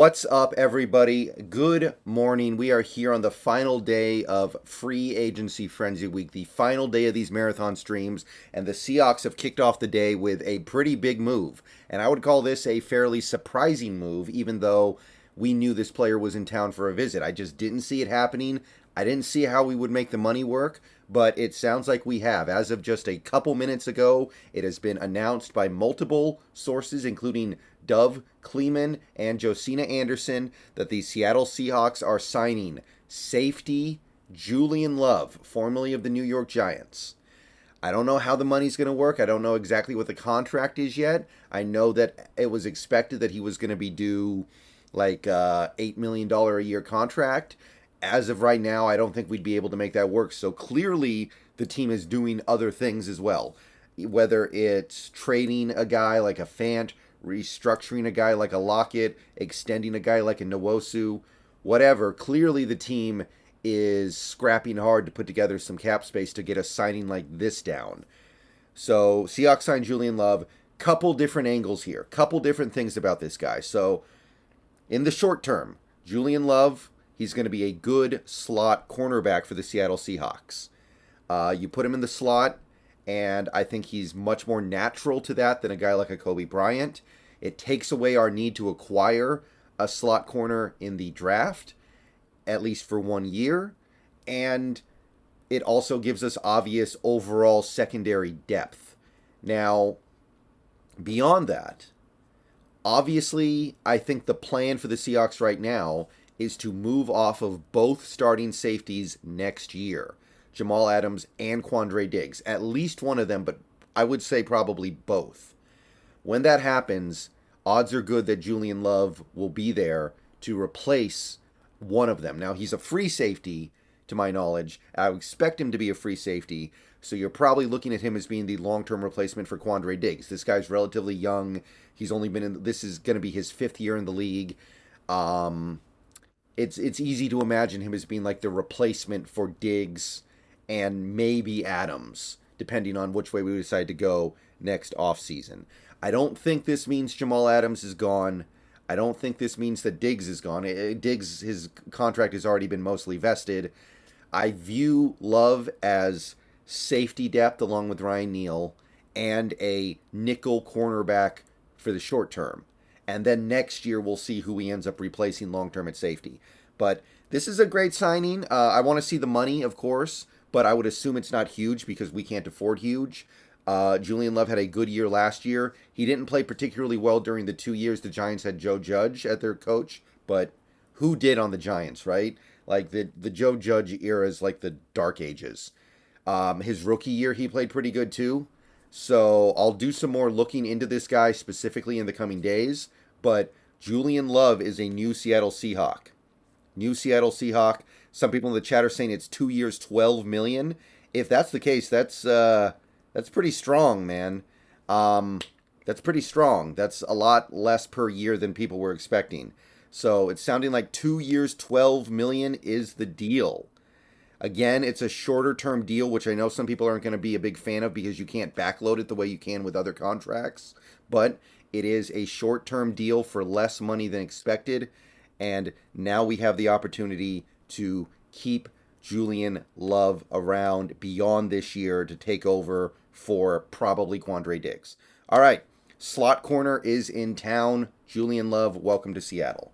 What's up, everybody? Good morning. We are here on the final day of Free Agency Frenzy Week, the final day of these marathon streams, and the Seahawks have kicked off the day with a pretty big move. And I would call this a fairly surprising move, even though we knew this player was in town for a visit. I just didn't see it happening. I didn't see how we would make the money work, but it sounds like we have. As of just a couple minutes ago, it has been announced by multiple sources, including Dove Kleeman and Josina Anderson, that the Seattle Seahawks are signing safety Julian Love, formerly of the New York Giants. I don't know how the money's going to work. I don't know exactly what the contract is yet. I know that it was expected that he was going to be due like $8 million a year contract. As of right now, I don't think we'd be able to make that work. So clearly, the team is doing other things as well. Whether it's trading a guy like a Fant, restructuring a guy like a Lockett, extending a guy like a Nwosu, whatever. Clearly, the team is scrapping hard to put together some cap space to get a signing like this down. So, Seahawks signed Julian Love. Couple different angles here. Couple different things about this guy. So, in the short term, Julian Love, he's going to be a good slot cornerback for the Seattle Seahawks. You put him in the slot, and I think he's much more natural to that than a guy like a Kobe Bryant. It takes away our need to acquire a slot corner in the draft, at least for 1 year, and it also gives us obvious overall secondary depth. Now, beyond that, obviously, I think the plan for the Seahawks right now is to move off of both starting safeties next year. Jamal Adams and Quandre Diggs. At least one of them, but I would say probably both. When that happens, odds are good that Julian Love will be there to replace one of them. Now, he's a free safety, to my knowledge. I would expect him to be a free safety, so you're probably looking at him as being the long-term replacement for Quandre Diggs. This guy's relatively young. He's only been in... This is going to be his 5th year in the league. It's easy to imagine him as being like the replacement for Diggs and maybe Adams, depending on which way we decide to go next offseason. I don't think this means Jamal Adams is gone. I don't think this means that Diggs is gone. Diggs, his contract has already been mostly vested. I view Love as safety depth along with Ryan Neal and a nickel cornerback for the short term. And then next year we'll see who he ends up replacing long-term at safety. But this is a great signing. I want to see the money, of course, but I would assume it's not huge because we can't afford huge. Julian Love had a good year last year. He didn't play particularly well during the 2 years the Giants had Joe Judge at their coach, but who did on the Giants, right? Like the Joe Judge era is like the dark ages. His rookie year, he played pretty good too. So I'll do some more looking into this guy specifically in the coming days. But Julian Love is a new Seattle Seahawk. New Seattle Seahawk. Some people in the chat are saying it's 2 years, $12 million. If that's the case, that's pretty strong, man. That's pretty strong. That's a lot less per year than people were expecting. So it's sounding like 2 years, $12 million is the deal. Again, it's a shorter term deal, which I know some people aren't going to be a big fan of because you can't backload it the way you can with other contracts. But it is a short term deal for less money than expected. And now we have the opportunity to keep Julian Love around beyond this year to take over for probably Quandre Diggs. All right, slot corner is in town. Julian Love, welcome to Seattle.